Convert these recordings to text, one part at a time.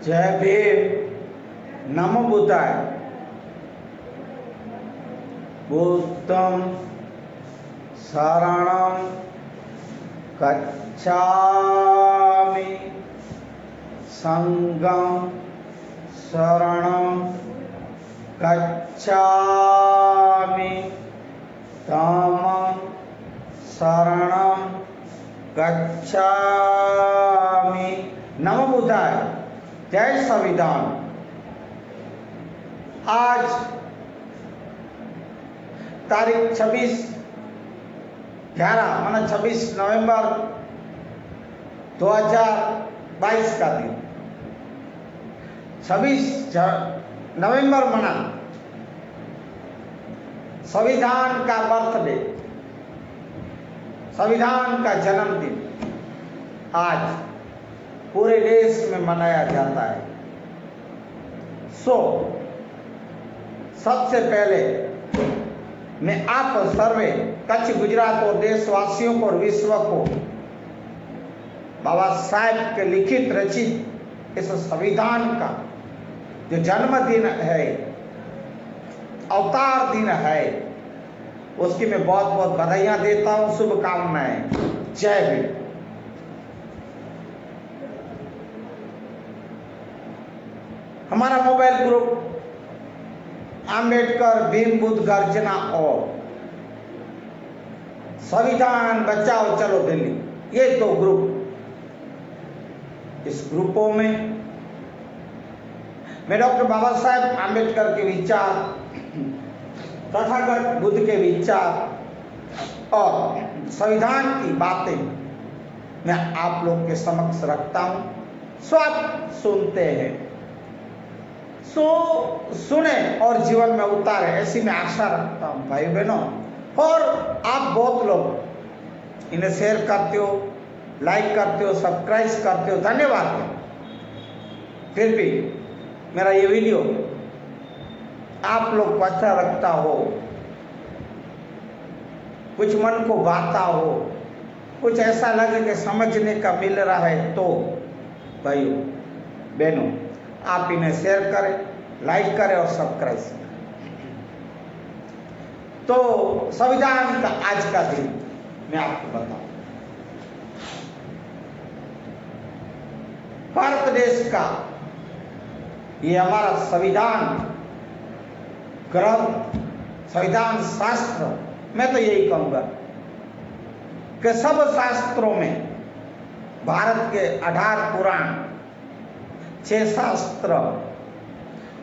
जय भीम, नमो बुद्धाय। बुद्धं शरणं गच्छामि, संघं शरणं गच्छामि, धम्मं शरणं गच्छामि। नमो बुद्धाय। जय संविधान। आज तारीख 26 नवंबर 2022 का दिन। 26 नवंबर मना संविधान का बर्थडे, संविधान का जन्मदिन आज पूरे देश में मनाया जाता है। सबसे पहले मैं आप सर्वे कच्छ, गुजरात और देशवासियों को और विश्व को बाबा साहेब के लिखित रचित इस संविधान का जो जन्मदिन है, अवतार दिन है, उसकी मैं बहुत बहुत बधाइयां देता हूं, शुभकामनाएं। जय भीम। हमारा मोबाइल ग्रुप अंबेडकर भीम बुद्ध गर्जना और संविधान बचाओ चलो दिल्ली, ये दो ग्रुप। इस ग्रुपों में मैं डॉक्टर बाबा साहेब आम्बेडकर के विचार, तथागत बुद्ध के विचार और संविधान की बातें मैं आप लोग के समक्ष रखता हूं। आप सुनते हैं, सुने और जीवन में उतारे, ऐसी मैं आशा रखता हूं भाई बहनों। और आप बहुत लोग इन्हें शेयर करते हो, लाइक करते हो, सब्सक्राइब करते हो, धन्यवाद। फिर भी मेरा ये वीडियो आप लोग को अच्छा लगता हो, कुछ मन को भाता हो, कुछ ऐसा लगे कि समझने का मिल रहा है, तो भाइयों बहनों आप इन्हें शेयर करें, लाइक करें और सब्सक्राइब करें। तो संविधान का आज का दिन मैं आपको बताऊं। भारत देश का ये हमारा संविधान ग्रंथ, संविधान शास्त्र, मैं तो यही कहूंगा कि सब शास्त्रों में भारत के 18 पुराण, 6 शास्त्र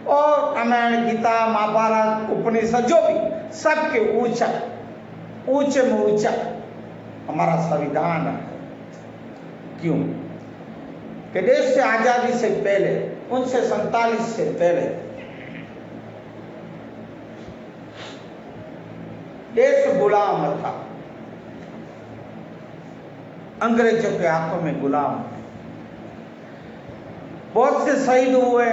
और रामायण, गीता, महाभारत, उपनिषद, जो भी सबके ऊंचे में ऊंचा हमारा संविधान है। क्यों कि देश से आजादी से पहले, 1947 से पहले देश गुलाम था, अंग्रेजों के हाथों में गुलाम। बहुत से शहीद हुए,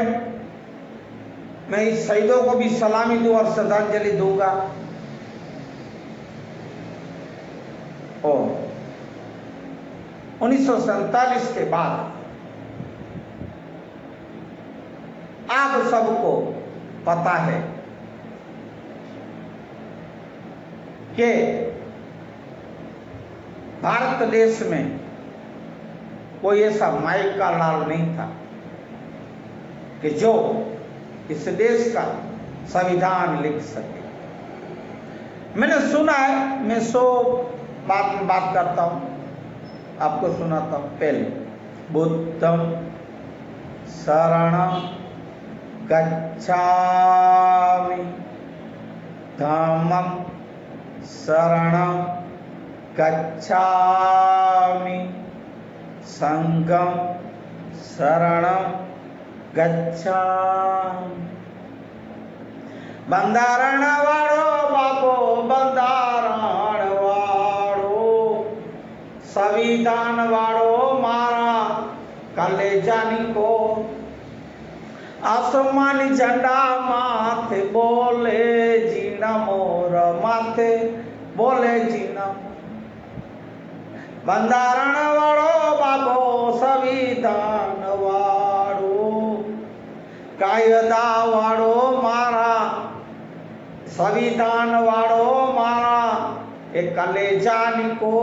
मैं इस शहीदों को भी सलामी दूं और श्रद्धांजलि दूंगा। और 1947 के बाद आप सबको पता है कि भारत देश में कोई ऐसा माई का लाल नहीं था कि जो इस देश का संविधान लिख सके। मैंने सुना है, मैं 100 बात में बात करता हूं, आपको सुनाता हूं। पहले बुद्धं शरणं गच्छामि, धम्मं शरणं गच्छामि, संघं शरणं गच्छामि। બંધારણ વાળો બાપો, બંધારણ વાળો, સંવિધાન વાળો મારા કલેજાની કો, આસમાની ઝંડા માથે બોલે જીના મોર માથે બોલે જીના। બંધારણ વાળો બાપો, સંવિધાન વાળો, कायदा वाड़ो मारा संविधान वाड़ो मारा ए कलेजा निको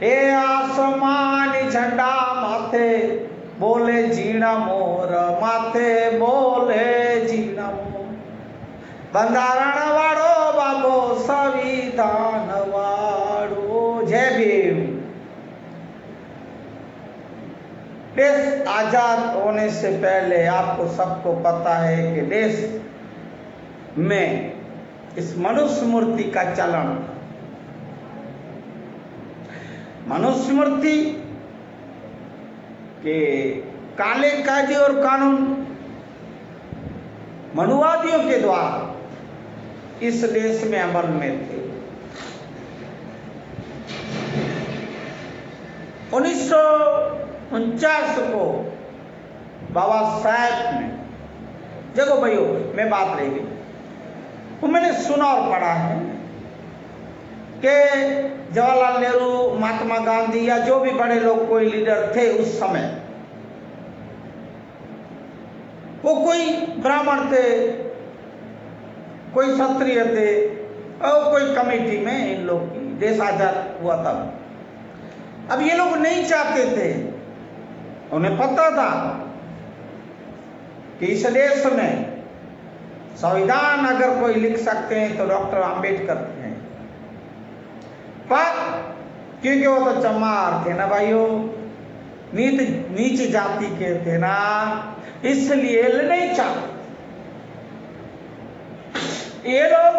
ए आसमान झंडा माथे बोले जीना मोर माथे बोले जीना मोर बंधारण वाड़ो बाबो संविधान वाड़ो। जय भीम। देश आजाद होने से पहले आपको सबको पता है कि देश में इस मनुष्य मूर्ति का चलन, मनुष्य मूर्ति के काले कायदे और कानून मनुवादियों के द्वारा इस देश में अमल में थे। 1949 को बाबा साहब ने, देखो भाइयों मैं बात रही वो मैंने सुना और पढ़ा है कि जवाहरलाल नेहरू, महात्मा गांधी या जो भी बड़े लोग कोई लीडर थे उस समय, वो कोई ब्राह्मण थे, कोई क्षत्रिय थे और कोई कमेटी में इन लोग की देश आजाद हुआ था। अब ये लोग नहीं चाहते थे, उन्हें पता था कि इस देश में संविधान अगर कोई लिख सकते हैं तो डॉक्टर आम्बेडकर हैं, पर क्योंकि वो तो चमार थे ना भाइयों, नीच जाति के थे ना, इसलिए नहीं चाहते। ये लोग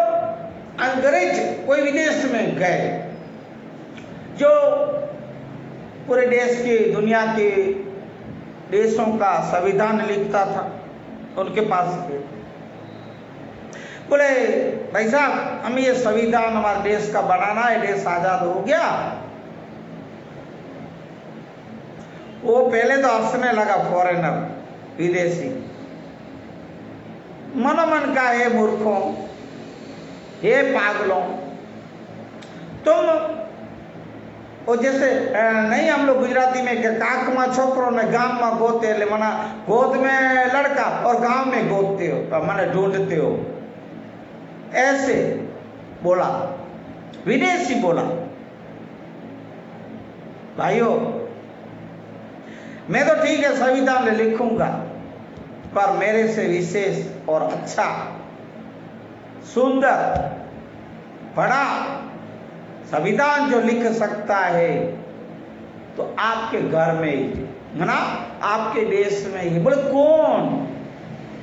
अंग्रेज कोई विदेश में गए जो पूरे देश के, दुनिया के देशों का संविधान लिखता था, उनके पास गए, बोले भाई साहब हमें ये संविधान हमारे देश का बनाना है, देश आजाद हो गया। वो पहले तो हंसने लगा फॉरेनर, विदेशी, मनोमन का है मूर्खों, हे पागलों, तुम वो जैसे नहीं हम लोग गुजराती में काक में छोकरों ने गांव में गोते ले मना गोद में लड़का और गांव में गोदते हो मैंने ढूंढते हो, ऐसे बोला, विदेशी बोला। भाइयों मैं तो ठीक है संविधान लिखूंगा, पर मेरे से विशेष और अच्छा, सुंदर, बड़ा संविधान जो लिख सकता है तो आपके घर में ही है ना, आपके देश में ही। बोले कौन?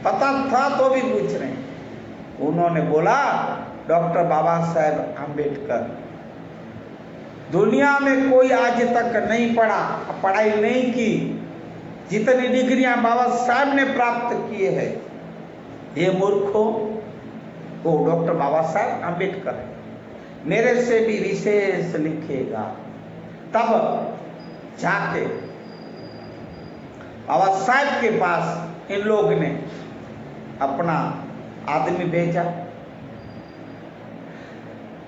पता था तो भी पूछ रहे हैं। उन्होंने बोला डॉक्टर बाबा साहेब आम्बेडकर। दुनिया में कोई आज तक नहीं पढ़ा, पढ़ाई नहीं की, जितनी डिग्रियां बाबा साहब ने प्राप्त किए हैं, ये मूर्खों, वो डॉक्टर बाबा साहेब आम्बेडकर है, मेरे से भी विशेष लिखेगा। तब जाके बाबा साहब के पास इन लोग ने अपना आदमी भेजा।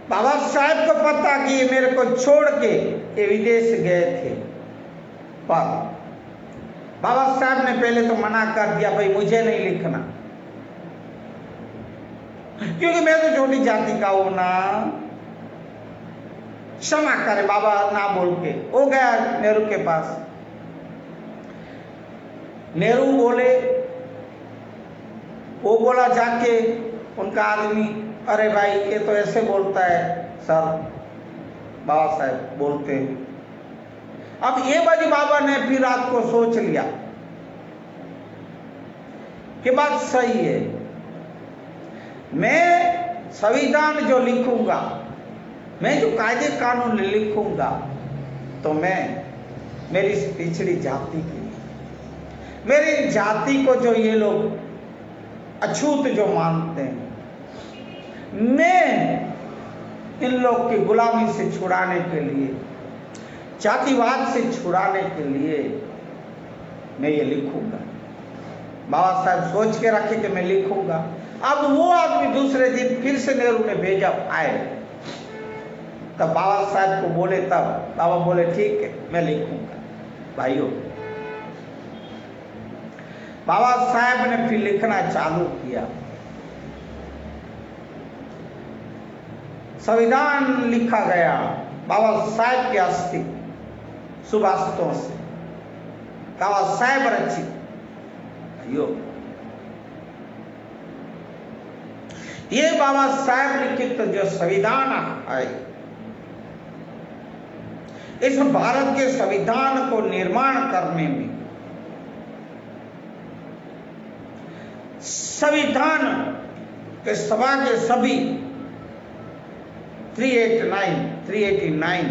बाबा साहब को पता कि ये मेरे को छोड़ के ये विदेश गए थे, पर बाबा साहब ने पहले तो मना कर दिया, भाई मुझे नहीं लिखना, क्योंकि मैं तो छोटी जाति का हूं ना, क्षमा करे बाबा ना बोल के। वो गया नेहरू के पास, नेहरू बोले, वो बोला जाके उनका आदमी, अरे भाई ये तो ऐसे बोलता है सर, बाबा साहब बोलते हैं। अब ये बाजी बाबा ने फिर रात को सोच लिया कि बात सही है, मैं संविधान जो लिखूंगा, मैं जो कायदे कानून लिखूंगा, तो मैं मेरी पिछड़ी जाति की, मेरी जाति को जो ये लोग अछूत जो मानते हैं, मैं इन लोग की गुलामी से छुड़ाने के लिए, जातिवाद से छुड़ाने के लिए मैं ये लिखूंगा। बाबा साहब सोच के रखे कि मैं लिखूंगा। अब वो आदमी दूसरे दिन फिर से नेहरू ने भेजा, आए, तब बाबा साहब को बोले, तब बाबा बोले ठीक है मैं लिखूंगा। भाइयों बाबा साहेब ने फिर लिखना चालू किया। संविधान लिखा गया बाबा साहेब के अस्थि सुभाषितों से, बाबा साहेब रचित। ये बाबा साहेब लिखित जो संविधान है, इस भारत के संविधान को निर्माण करने में संविधान के सभा के सभी 389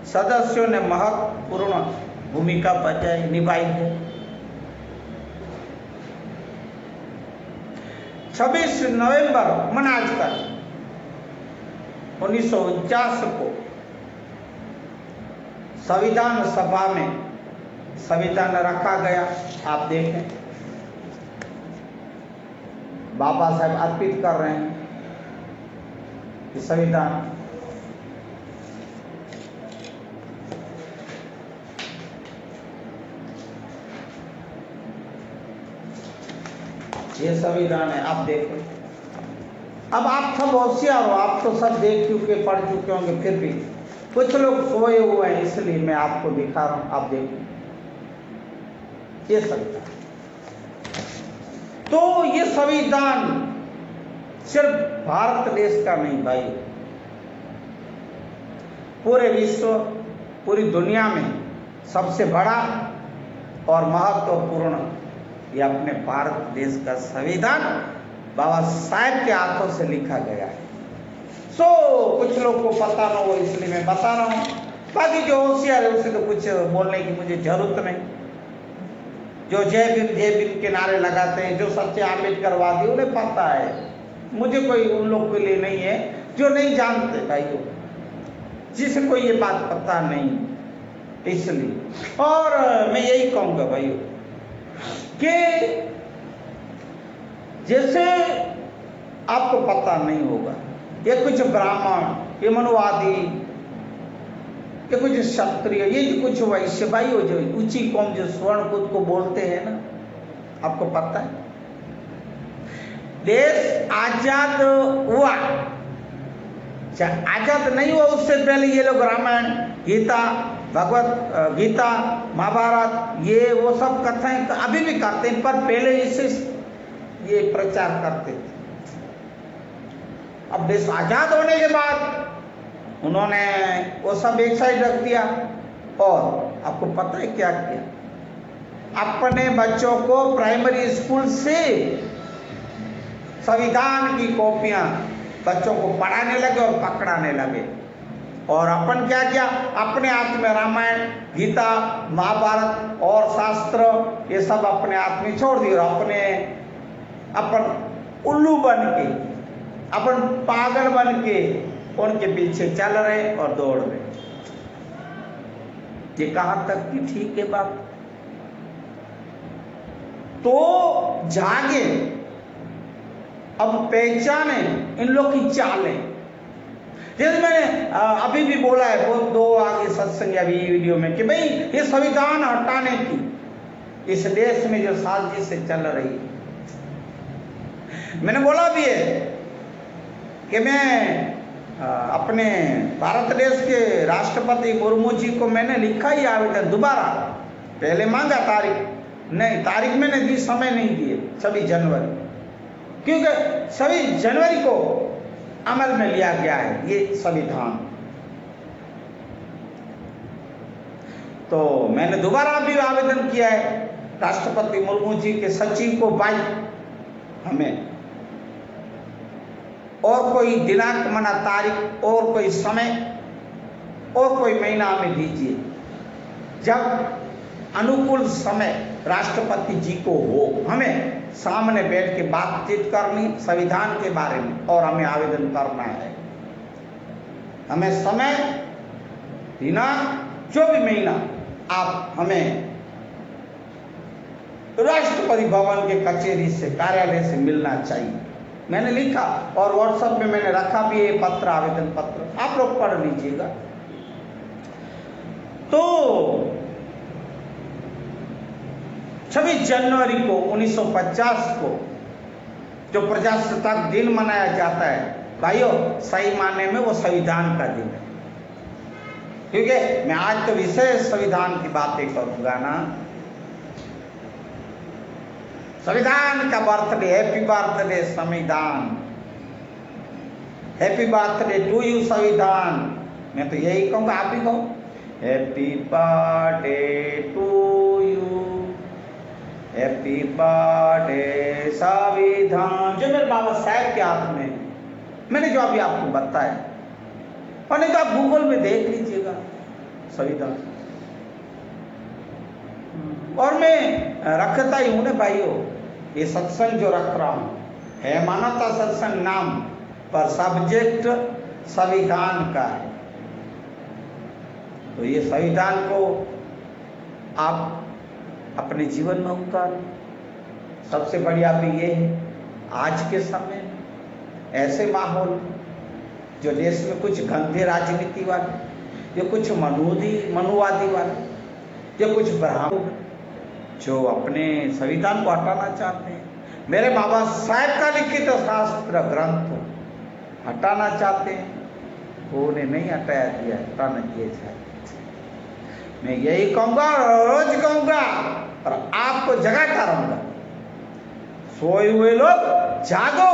सदस्यों ने महत्वपूर्ण भूमिका निभाई है। 26 नवंबर मनाज कर 1949 को संविधान सभा में संविधान रखा गया। आप देखें बाबा साहब अर्पित कर रहे हैं कि संविधान ये संविधान है। आप देखो, अब आप सब होशियार हो, आप तो सब देख चुके पढ़ चुके होंगे, फिर भी कुछ लोग सोए हुए हैं, इसलिए मैं आपको दिखा रहा हूं। आप देखो ये संविधान, तो ये संविधान सिर्फ भारत देश का नहीं भाई, पूरे विश्व पूरी दुनिया में सबसे बड़ा और महत्वपूर्ण ये अपने भारत देश का संविधान बाबा साहेब के हाथों से लिखा गया है। कुछ लोग को पता ना हो इसलिए मैं बता रहा हूं, बाकी जो होशियार है उसे तो कुछ बोलने की मुझे जरूरत नहीं। जो जय भीम के नारे लगाते हैं, जो सच्चे आम्बेडकरवादी, उन्हें पता है, मुझे कोई उन लोग के लिए नहीं है जो नहीं जानते भाइयों, जिसको ये बात पता नहीं, इसलिए। और मैं यही कहूंगा भाइयों कि जैसे आपको पता नहीं होगा, ये कुछ ब्राह्मण, ये मनुवादी, ये कुछ क्षत्रिय, ये जो कुछ वैश्य भाई हो, जो ऊंची कौम जो स्वर्ण खुद को बोलते हैं ना, आपको पता है देश आजाद हुआ, आजाद नहीं हुआ उससे पहले ये लोग रामायण, गीता, भगवत गीता, महाभारत, ये वो सब कथाएं अभी भी करते हैं, पर पहले इसे ये प्रचार करते थे। अब देश आजाद होने के बाद उन्होंने वो सब एक साइड रख दिया, और आपको पता है क्या किया, अपने बच्चों को प्राइमरी स्कूल से संविधान की कॉपियां बच्चों को पढ़ाने लगे और पकड़ाने लगे। और अपन क्या किया, अपने हाथ में रामायण, गीता, महाभारत और शास्त्र ये सब अपने हाथ में छोड़ दिए, और अपन उल्लू बन के, अपन पागल बन के उनके पीछे चल रहे और दौड़ रहे। ये कहां तक की ठीक है बात? तो जागे, अब पहचाने इन लोग की चालें। जैसे मैंने अभी भी बोला है, वो दो आगे सत्संग अभी वीडियो में, कि भाई ये संविधान हटाने की इस देश में जो साजिश से चल रही है, मैंने बोला भी है कि मैं अपने भारत देश के राष्ट्रपति मुर्मू जी को मैंने लिखा ही आवेदन दोबारा, पहले मांगा तारीख, नहीं तारीख मैंने दी, समय नहीं दिए, 26 जनवरी, क्योंकि 26 जनवरी को अमल में लिया गया है ये संविधान। तो मैंने दोबारा भी आवेदन किया है राष्ट्रपति मुर्मू जी के सचिव को, भाई हमें और कोई दिनांक मना तारीख और कोई समय और कोई महीना हमें दीजिए, जब अनुकूल समय राष्ट्रपति जी को हो, हमें सामने बैठ के बातचीत करनी संविधान के बारे में, और हमें आवेदन करना है। हमें समय, दिनांक, जो भी महीना आप हमें राष्ट्रपति भवन के कचेरी से, कार्यालय से मिलना चाहिए। मैंने लिखा और व्हाट्सएप में मैंने रखा भी है पत्र, आवेदन पत्र, आप लोग पढ़ लीजिएगा। तो 26 जनवरी को 1950 को जो प्रजासत्ताक दिन मनाया जाता है भाइयों, सही मायने में वो संविधान का दिन है। क्योंकि मैं आज तो विशेष संविधान की बातें करूंगा ना। संविधान का बर्थडे, हैप्पी बर्थडे संविधान, हैप्पी बर्थडे टू यू संविधान। मैं तो यही कहूंगा, आप भी कहो happy birthday to you, happy birthday संविधान, जो मेरे बाबा साहब के हाथ में, मैंने जो अभी आपको बताया, और नहीं तो आप गूगल में देख लीजिएगा संविधान। और मैं रखता ही हूं ना भाइयों, ये सत्संग जो रख रहा हूं है मानवता सत्संग नाम पर, सब्जेक्ट संविधान का है। तो ये संविधान को आप अपने जीवन में उतारें। सबसे बढ़िया भी ये है आज के समय में ऐसे माहौल जो देश में कुछ गंदे राजनीति वाले, या कुछ मनुवादी वाले, या कुछ ब्राह्मण जो अपने संविधान को हटाना चाहते हैं, मेरे बाबा साहब का लिखित शास्त्र ग्रंथ हटाना चाहते हैं, वो उन्हें नहीं हटाया दिया, हटाना दिए जाए। मैं यही कहूंगा, रोज कहूंगा, और आपको जगाता रहूंगा, सोए हुए लोग जागो,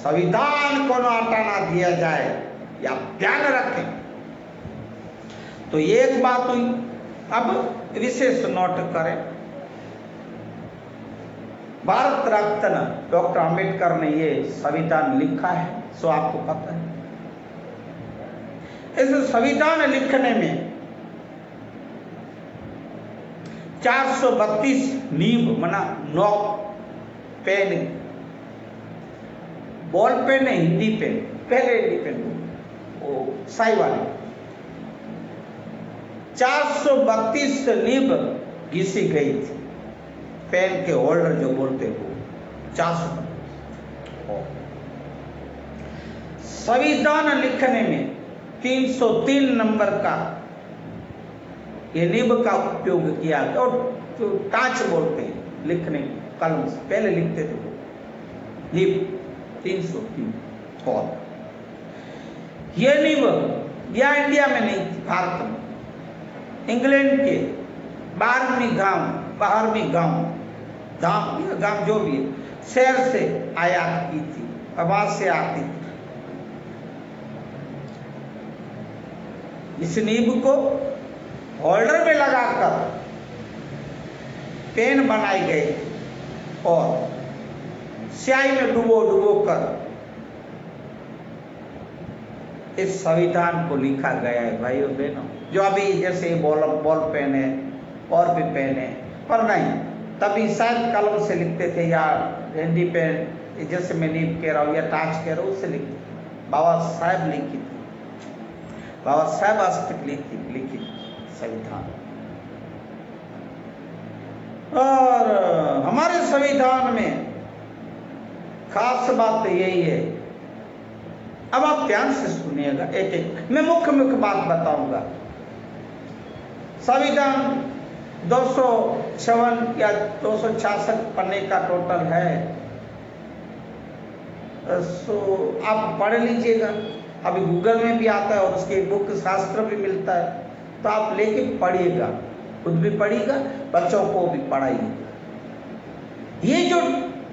संविधान को न हटाना दिया जाए, या ध्यान रखें। तो ये एक बात हुई। अब विशेष नोट करें, भारत रत्न डॉक्टर अंबेडकर ने ये संविधान लिखा है, सो आपको पता है। इस संविधान लिखने में 432 नींव मना नोक पेन, बॉल पेन है हिंदी पेन, पहले हिंदी पेन वो साई वाले 432 नींव घिसी गई थी। पेन के होल्डर जो बोलते हो 400। संविधान लिखने में 303 नंबर का ये निब का उपयोग किया, और जो टाच बोलते हैं लिखने कलम से पहले लिखते थे वो निब 303। और ये निब या इंडिया में नहीं थी, भारत में, इंग्लैंड के 12वीं गांव धाम या गांव जो भी है, शहर से आयात की थी, आवाज से आती थी। इस नींब को होल्डर में लगाकर पेन बनाए गए और स्याही में डुबो कर इस संविधान को लिखा गया है भाइयों बहनों। जो अभी जैसे बॉल पेन है और भी पेन है, पर नहीं, तभी शायद कलम से लिखते थे, या हिंदी पेन जैसे मैं नीब कह रहा हूँ या टाच कह रहा हूँ उससे लिखते। बाबा साहब लिखी, बाबा साहब आज लिखी संविधान। और हमारे संविधान में खास बात यही है, अब आप ध्यान से सुनिएगा, एक एक मैं मुख्य बात बताऊंगा। संविधान 256 या 266 पन्ने का टोटल है, सो आप पढ़ लीजिएगा। अभी गूगल में भी आता है और उसके बुक शास्त्र भी मिलता है, तो आप लेके पढ़िएगा, खुद भी पढ़िएगा, बच्चों को भी पढ़ाइएगा। ये जो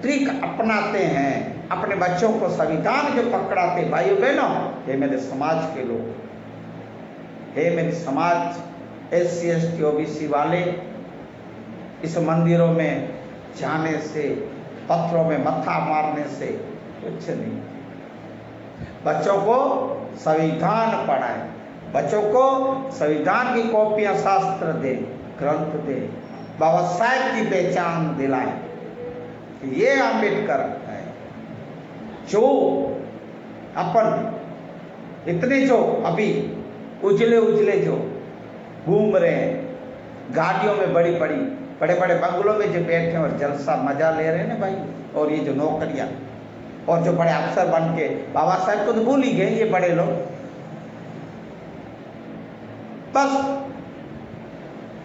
ट्रिक अपनाते हैं अपने बच्चों को संविधान जो पकड़ाते, भाइयों बहनों, हे मेरे समाज के लोग, हे मेरे समाज SC ST OBC वाले, इस मंदिरों में जाने से, पत्रों में मत्था मारने से कुछ नहीं। बच्चों को संविधान पढ़ाएं, बच्चों को संविधान की कॉपियां, शास्त्र दे, ग्रंथ दे, बाबा साहब की पहचान दिलाएं। ये अंबेडकर है जो अपन इतने जो अभी उजले जो घूम रहे हैं, गाड़ियों में बड़े बड़े बंगलों में जो बैठे हैं और जलसा मजा ले रहे हैं ना भाई, और ये जो नौकरियां और जो बड़े अफसर बन के, बाबा साहब को तो भूल ही गए ये बड़े लोग। बस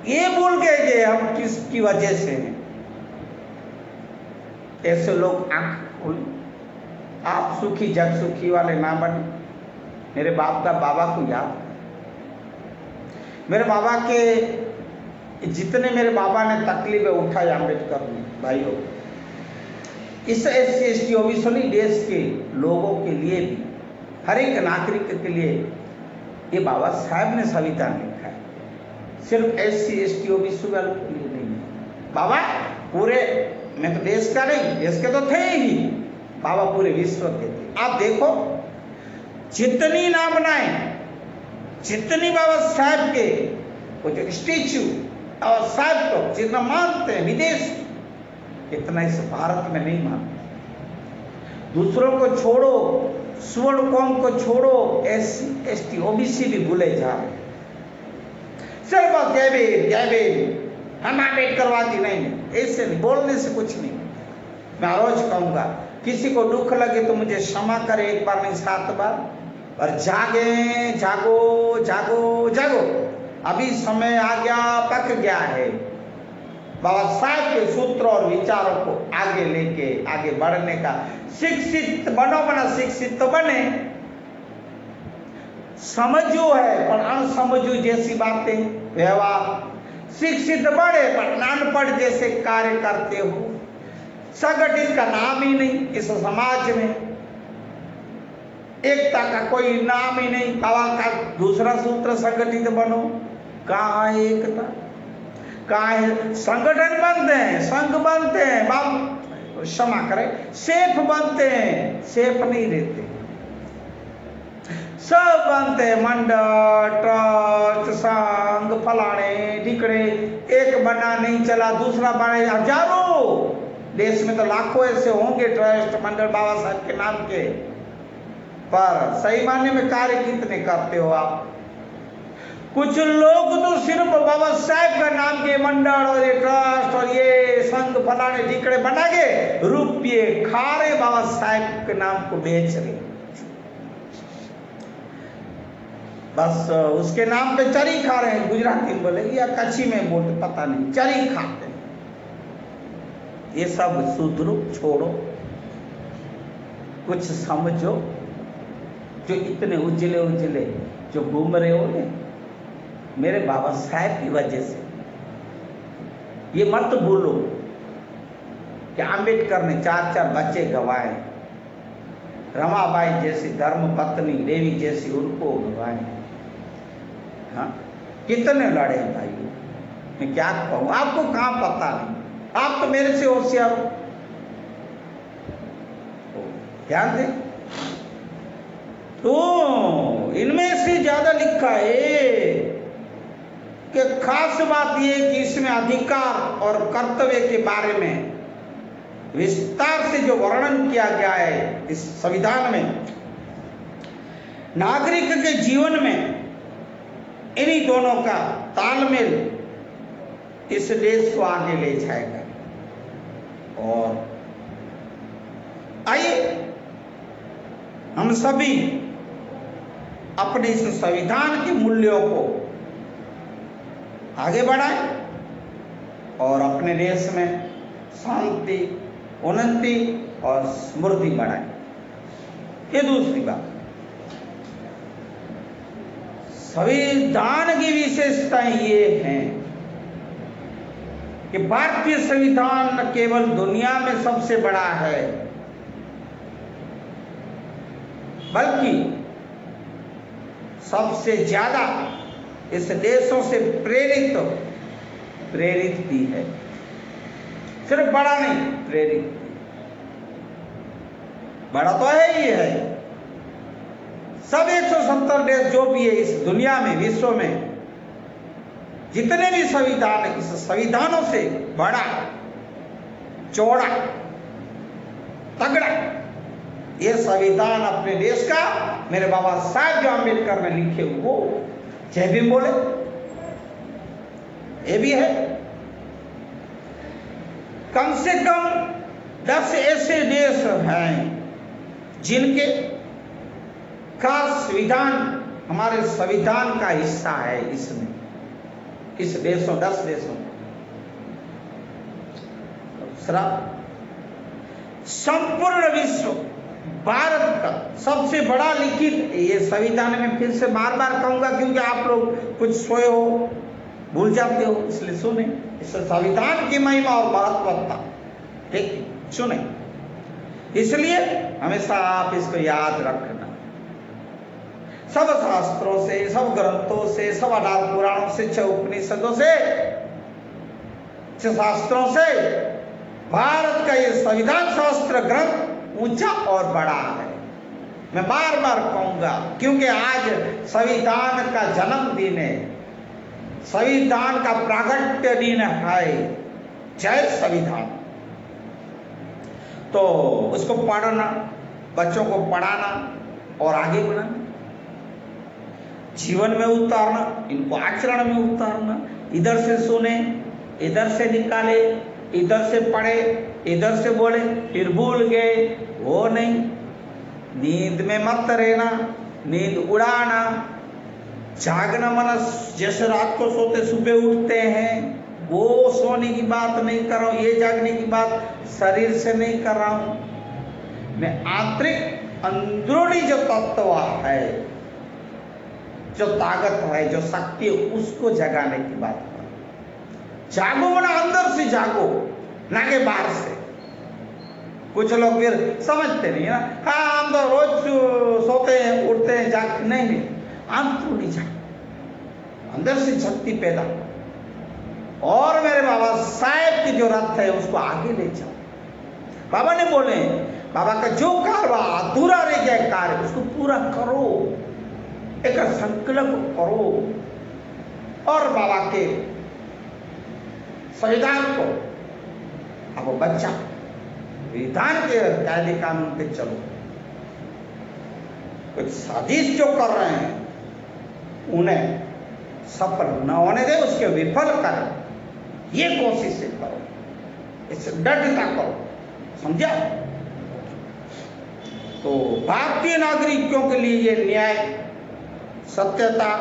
ये भूल गए कि हम किसकी वजह से हैं। ऐसे लोग आंख खोल, आप सुखी जग सुखी वाले ना बने। मेरे बाप का बाबा को याद, मेरे बाबा के जितने मेरे बाबा ने तकलीफें उठाई अम्बेडकर ने भाइयों, इस SC ST OBC देश के लोगों के लिए भी, हर एक नागरिक के लिए ये बाबा साहब ने संविधान लिखा है, सिर्फ SC ST OBC वालों के लिए नहीं है। बाबा पूरे, मैं तो देश का नहीं, देश के तो थे ही, बाबा पूरे विश्व के थे। आप देखो जितनी ना बनाए, जितनी बाबा साहब के वो जो स्टैचू और साहब को जितना मानते हैं विदेश, इतना इस भारत में नहीं मानते। दूसरों को छोड़ो, स्वर्ण कौम को छोड़ो, SC ST OBC भी भूले जा रहे हैं। सिर्फ जय हम अम्बेडकरवादी नहीं, ऐसे नहीं, बोलने से कुछ नहीं। मैं रोज कहूंगा किसी को दुख लगे तो मुझे क्षमा करे, एक बार नहीं 7 बार, और जागे, जागो जागो जागो, अभी समय आ गया, पक गया है। बाबा साहब के सूत्र और विचारों को आगे लेके आगे बढ़ने का, शिक्षित बनो, बना शिक्षित तो बने, समझो है पर अनसमझो जैसी बातें व्यवहार, शिक्षित बड़े पर अनपढ़ जैसे कार्य करते हो। संगठित का नाम ही नहीं इस समाज में, एकता का कोई नाम ही नहीं। बाबा का दूसरा सूत्र संगठित बनो, कहाँ है एकता, कहाँ है संगठन? बनते हैं, संघ बनते हैं, बाप क्षमा करें, सेफ बनते हैं, सेफ नहीं रहते, सब बनते हैं, मंडल, ट्रस्ट, संघ, फलाने ढिकड़े। एक बना नहीं चला, दूसरा बने हजारों, देश में तो लाखों ऐसे होंगे ट्रस्ट मंडल बाबा साहब के नाम के, पर सही मायने में कार्य कितने करते हो आप? कुछ लोग तो सिर्फ बाबा साहब का नाम के मंडल और ये ट्रस्ट और ये संघ फलाने ढिकड़े बना के रुपये खा रहे, बाबा साहब के नाम को बेच रहे, बस उसके नाम पे चरी खा रहे हैं। गुजराती में बोलेगी या कच्छी में बोलते पता नहीं, चरी खाते हैं। ये सब सुधरो, छोड़ो, कुछ समझो। जो इतने उजले उजले जो घूम रहे हो ने, मेरे बाबा साहब की वजह से, ये मत भूलो कि अम्बेडकर ने 4 बच्चे गंवाए, रमाबाई जैसी धर्म पत्नी देवी जैसी उनको गंवाए। हाँ, कितने लड़े भाई, मैं क्या कहूँ, आपको कहाँ पता नहीं, आप तो मेरे से होशियार हो। ध्यान दें, तो इनमें से ज्यादा लिखा है कि खास बात यह कि इसमें अधिकार और कर्तव्य के बारे में विस्तार से जो वर्णन किया गया है इस संविधान में, नागरिक के जीवन में इन्हीं दोनों का तालमेल इस देश को आगे ले जाएगा। और आइए हम सभी अपने इस संविधान के मूल्यों को आगे बढ़ाएं और अपने देश में शांति, उन्नति और समृद्धि बढ़ाएं। ये दूसरी बात, संविधान की विशेषताएं ये हैं कि भारतीय संविधान न केवल दुनिया में सबसे बड़ा है, बल्कि सबसे ज्यादा इस देशों से प्रेरित भी है। सिर्फ बड़ा नहीं, प्रेरित। बड़ा तो है ही है, सब 170 देश जो भी है इस दुनिया में, विश्व में जितने भी संविधान है, इस संविधानों से बड़ा, चौड़ा, तगड़ा ये संविधान अपने देश का मेरे बाबा साहब जो अम्बेडकर ने लिखे वो जय भीम बोले, ये भी है। कम से कम 10 ऐसे देश हैं जिनके का संविधान हमारे संविधान का हिस्सा है। इसमें किस देशों, 10 देशों में। दूसरा, संपूर्ण विश्व भारत का सबसे बड़ा लिखित, ये संविधान में फिर से बार बार कहूंगा क्योंकि आप लोग कुछ सोए हो, भूल जाते हो, इसलिए सुने। इस संविधान की महिमा और महत्वता, ठीक, सुने, इसलिए हमेशा आप इसको याद रखना। सब शास्त्रों से, सब ग्रंथों से, सब 18 पुराणों से, 6 उपनिषदों से, 6 शास्त्रों से भारत का ये संविधान शास्त्र ग्रंथ ऊंचा और बड़ा है। मैं बार बार कहूंगा क्योंकि आज संविधान का जन्मदिन है, संविधान का प्रागट्य दिन है। जय संविधान। तो उसको पढ़ना, बच्चों को पढ़ाना और आगे बढ़ाना, जीवन में उतारना, इनको आचरण में उतारना। इधर से सुने, इधर से निकाले, इधर से पढ़े, इधर से बोले, फिर भूल गए, वो नहीं। नींद में मत रहना, नींद उड़ाना, जागना, मनस जैसे रात को सोते सुबह उठते हैं, वो सोने की बात नहीं कर रहा हूं, ये जागने की बात शरीर से नहीं कर रहा हूं। मैं आंतरिक अंदरूनी जो तत्व है, जो ताकत है, जो शक्ति है, उसको जगाने की बात कर। जागो ना, अंदर से जागो, ना के बाहर से। कुछ लोग फिर समझते नहीं ना, हाँ हम तो रोज सोते हैं, उठते हैं, जागते नहीं, अंदरूनी जागो, अंदर से शक्ति पैदा। और मेरे बाबा साहब की जो रथ है उसको आगे ले जाओ। बाबा ने बोले, बाबा का जो कार्य अधूरा रह गया कार्य उसको पूरा करो, एक संकल्प करो और बाबा के संविधान को अब बच्चा विधान के कायदे कानून पे चलो। कुछ साजिश जो कर रहे हैं उन्हें सफल न होने दे, उसके विफल करो, ये कोशिश करो, इस दृढ़ता करो, समझा। तो भारतीय नागरिकों के लिए ये न्याय, सत्यता,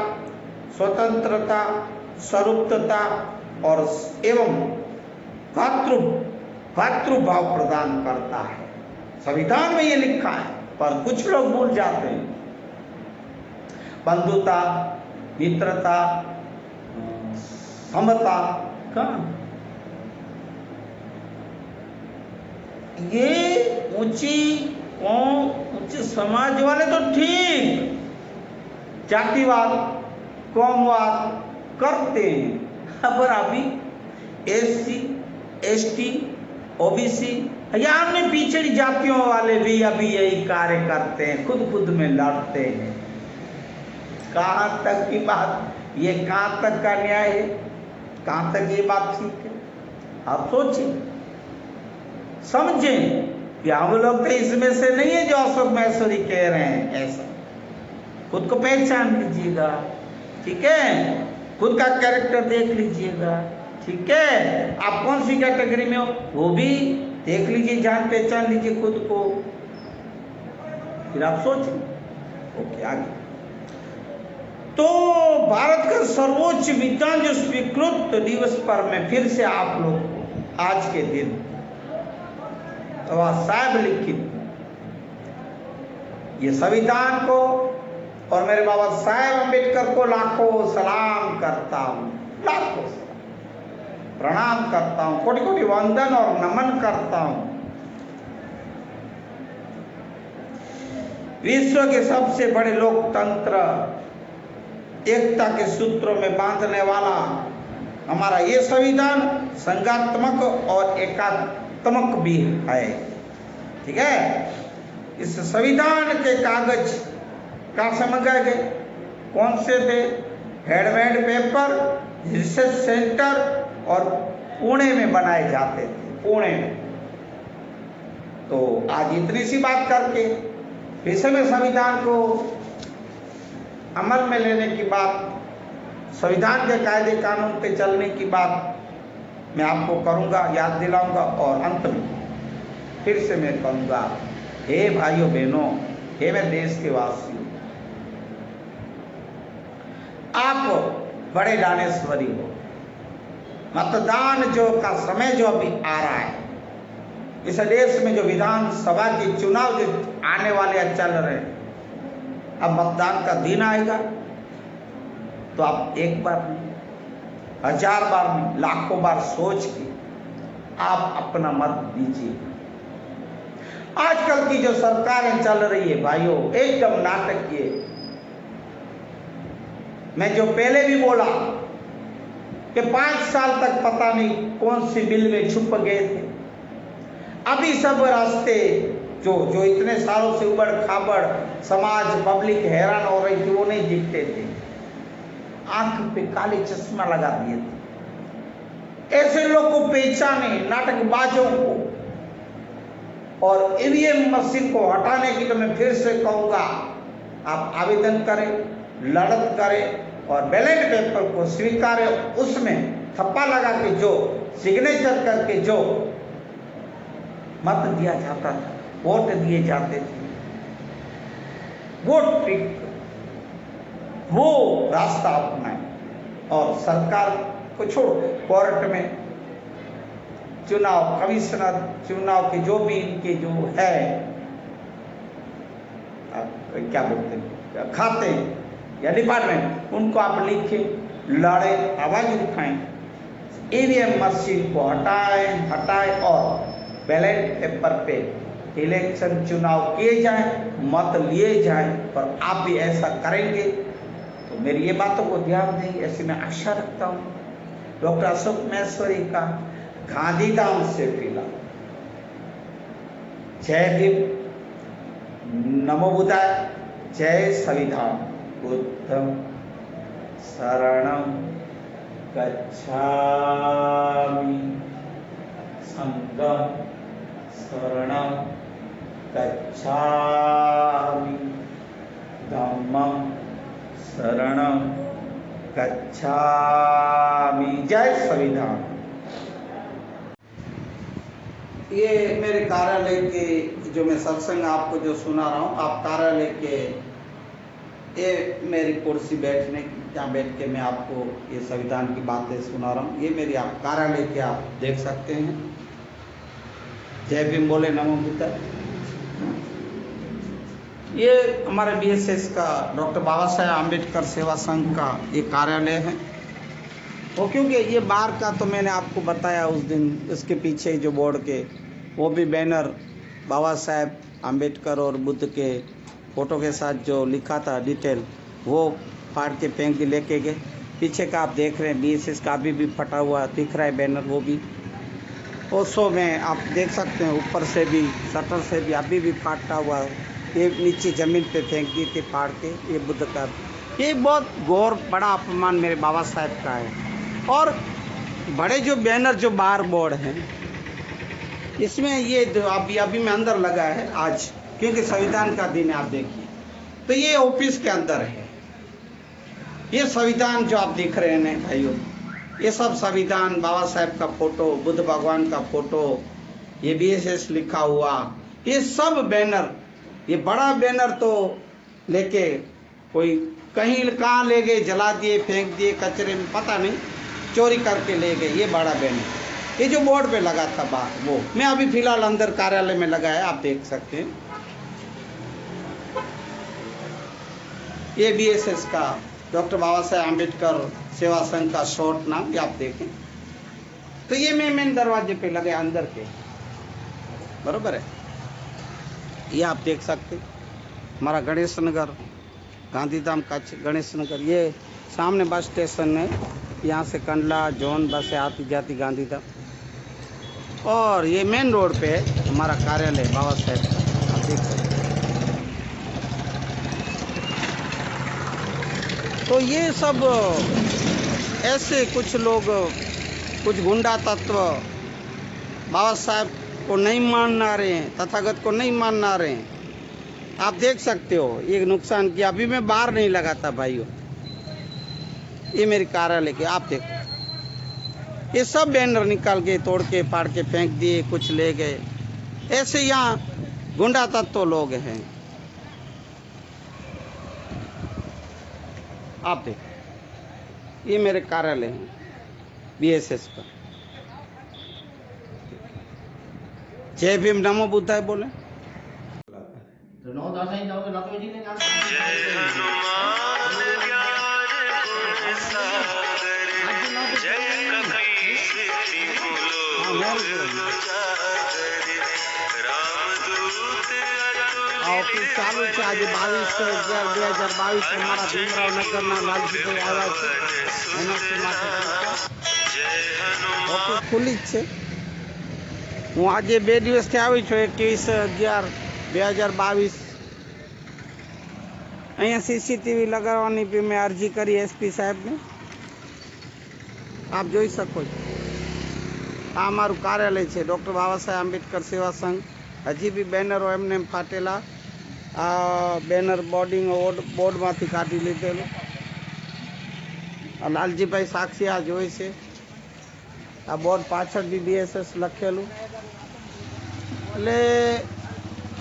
स्वतंत्रता, स्वरूपता और एवं भातृभाव प्रदान करता है। संविधान में ये लिखा है, पर कुछ लोग भूल जाते हैं। बंधुता, मित्रता, समता का ये ऊंची समाज वाले तो ठीक जातिवाद, कौमवाद करते हैं, पर अभी SC, ST, OBC या अन्य पिछड़ी जातियों वाले भी अभी यही कार्य करते हैं, खुद में लड़ते हैं। कहां तक की बात, ये कहां तक का न्याय है, कहां तक ये बात ठीक है? आप सोचिए, समझें कि हम लोग तो इसमें से नहीं है जो अशोक महेश्वरी कह रहे हैं। ऐसा खुद को पहचान लीजिएगा, ठीक है, खुद का कैरेक्टर देख लीजिएगा, ठीक है, आप कौन सी कैटेगरी में हो वो भी देख लीजिए, जान पहचान लीजिए खुद को, फिर आप सोचिए। ओके, आगे। तो भारत का सर्वोच्च विधान जो स्वीकृत दिवस पर मैं फिर से आप लोग को आज के दिन साहब लिखित ये संविधान को और मेरे बाबा साहेब अम्बेडकर को लाखों सलाम करता हूं, लाखों प्रणाम करता हूं, कोटि कोटि वंदन और नमन करता हूं। विश्व के सबसे बड़े लोकतंत्र, एकता के सूत्रों में बांधने वाला हमारा ये संविधान संघात्मक और एकात्मक भी है, ठीक है। इस संविधान के कागज कहाँ से मंगाए गए, कौन से थे? हैंडमेड पेपर, रिसर्च सेंटर और पुणे में बनाए जाते थे, पुणे में। तो आज इतनी सी बात करके विषय में संविधान को अमल में लेने की बात, संविधान के कायदे कानून पे चलने की बात मैं आपको करूंगा, याद दिलाऊंगा। और अंत में फिर से मैं कहूंगा, हे भाइयों बहनों, हे मेरे देश के वासियों, आप बड़े दानेश्वरी हो, मतदान जो का समय जो अभी आ रहा है, इस देश में जो विधानसभा के चुनाव जो आने वाले चल रहे हैं, अब मतदान का दिन आएगा तो आप एक बार नहीं, 1000 बार नहीं, लाखों बार सोच के आप अपना मत दीजिए। आजकल की जो सरकारें चल रही है भाइयों, एकदम नाटकीय। मैं जो पहले भी बोला कि 5 साल तक पता नहीं कौन सी बिल में छुप गए थे, अभी सब रास्ते जो इतने सालों से उबड़ खाबड़ समाज पब्लिक हैरान हो रही थी, वो नहीं दिखते थे। आंख पे काले चश्मा लगा दिए थे। ऐसे लोग को पहचाने, नाटकबाजों को। और ईवीएम मशीन को हटाने की तो मैं फिर से कहूंगा, आप आवेदन करें, लड़त करें और बैलेट पेपर को स्वीकारें। उसमें थप्पा लगा के जो सिग्नेचर करके जो मत दिया जाता था, वोट दिए जाते थे, वोट पिक, वो रास्ता अपनाए। और सरकार को छोड़ो, कोर्ट में चुनाव कमिश्नर, चुनाव के जो भी इनके जो है क्या बोलते हैं, खाते या डिपार्टमेंट, उनको आप लिखे, लड़े, आवाज उठाएं, ईवीएम मशीन को हटाएं और बैलेट पेपर पे इलेक्शन चुनाव किए जाएं, मत लिए जाएं। और आप भी ऐसा करेंगे तो मेरी ये बातों को ध्यान देंगे, ऐसी मैं आशा रखता हूँ। डॉक्टर अशोक महेश्वरी का गांधीधाम से फिलहाल जय भीम, नमो बुद्धाय, जय संविधान, बुद्धं शरणं गच्छामि, संघं शरणं गच्छामि, धम्मं शरणं गच्छामि, जय संविधान। ये मेरे कार्यालय के जो मैं सत्संग आपको जो सुना रहा हूँ, आप कार्यालय के ये मेरी कुर्सी बैठने, जहाँ बैठ के मैं आपको ये संविधान की बातें सुना रहा हूँ, ये मेरी आप कार्यालय के आप देख सकते हैं। जय भीम बोले, नमो बुद्धाय। ये हमारे बीएसएस का डॉक्टर बाबा साहेब आम्बेडकर सेवा संघ का ये कार्यालय है। वो क्योंकि ये बाहर का तो मैंने आपको बताया उस दिन, इसके पीछे जो बोर्ड के वो भी बैनर बाबा साहेब आम्बेडकर और बुद्ध के फोटो के साथ जो लिखा था डिटेल, वो फाड़ के फेंक के लेके गए। पीछे का आप देख रहे हैं बीएसएस का अभी भी फटा हुआ दिख रहा है बैनर, वो भी ओसो में आप देख सकते हैं, ऊपर से भी शटर से भी अभी भी फाटा हुआ है। ये नीचे ज़मीन पे फेंक दिए थे फाड़ के, ये बुद्ध का। ये बहुत गौर बड़ा अपमान मेरे बाबा साहेब का है। और बड़े जो बैनर जो बाहर बोर्ड हैं, इसमें ये जो अभी में अंदर लगा है आज, क्योंकि संविधान का दिन है, आप देखिए तो ये ऑफिस के अंदर है। ये संविधान जो आप देख रहे हैं भाइयों, ये सब संविधान, बाबा साहेब का फोटो, बुद्ध भगवान का फोटो, ये बीएसएस लिखा हुआ, ये सब बैनर, ये बड़ा बैनर तो लेके कोई कहीं कहाँ ले गए, जला दिए, फेंक दिए कचरे में, पता नहीं, चोरी करके ले गए। ये बड़ा बैनर, ये जो बोर्ड पे लगा था बाहर, वो मैं अभी फिलहाल अंदर कार्यालय में लगा है, आप देख सकते हैं। ये बीएसएस का डॉक्टर बाबा साहेब आम्बेडकर सेवा संघ का शॉर्ट नाम, ये आप देखें तो ये मेन दरवाजे पे लगे अंदर के, बरोबर है। ये आप देख सकते हमारा गणेश नगर, गांधीधाम का गणेश नगर, ये सामने बस स्टेशन है, यहाँ से कंडला जोन बसें आती जाती गांधीधाम। और ये मेन रोड पे है हमारा कार्यालय बाबा साहेब का, आप देख सकते। तो ये सब ऐसे कुछ लोग, कुछ गुंडा तत्व बाबा साहेब को नहीं मानना रहे हैं, तथागत को नहीं मानना रहे हैं। आप देख सकते हो ये नुकसान किया। अभी मैं बाहर नहीं लगा था भाइयों, ये मेरे कार्यालय के, आप देखो ये सब बैनर निकाल के, तोड़ के, फाड़ के फेंक दिए, कुछ ले गए। ऐसे यहाँ गुंडा तत्व लोग हैं, आप देखो ये मेरे कार्यालय हैं। BSS पर। जय भीम नमो बुद्धाय बोले। तो 9-10 आई जाओ तो लतो जी ने कहा जय हनुमान ज्ञान गुण सागर जय कपीस तिहुलोक उजागर रामदूत ऑफिस चालू है आज 22/11/2022 हमारा भीमराव नगर लालजी भाई આવ્યા છે એનઓસી માટે ઓફિસ ખુલ્લી જ છે। હું આજે 2 દિવસથી આવી છું 21/11/2022 અહીંયા સીસીટીવી લગાવવાની બી મેં અરજી કરી એસપી સાહેબને। આપ જોઈ શકો છો આ અમારું કાર્યાલય છે ડૉક્ટર બાબા સાહેબ આંબેડકર સેવા સંઘ। હજી બી બેનરો એમને એમ ફાટેલા આ બેનર બોર્ડમાંથી કાઢી લીધેલું। આ લાલજીભાઈ સાક્ષી આ જોઈ છે આ બોર્ડ પાછળ બી BSS લખેલું એટલે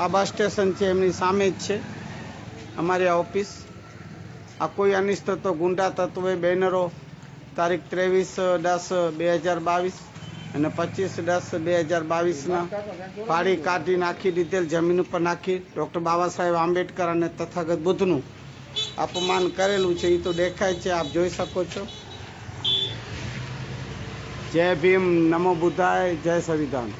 આ બસ સ્ટેશન છે એમની સામે જ છે અમારી આ ઓફિસ। આ કોઈ અનિષ્ટ તો ગુંડા તત્વોએ બેનરો તારીખ 23/10/2022 અને 25/10/2022ના ફાડી કાઢી નાખી દીધેલ જમીન ઉપર નાખી ડૉક્ટર બાબા સાહેબ આંબેડકર અને તથાગત બુદ્ધનું અપમાન કરેલું છે એ તો દેખાય છે આપ જોઈ શકો છો। જય ભીમ નમો બુદ્ધાય જય સંવિધાન।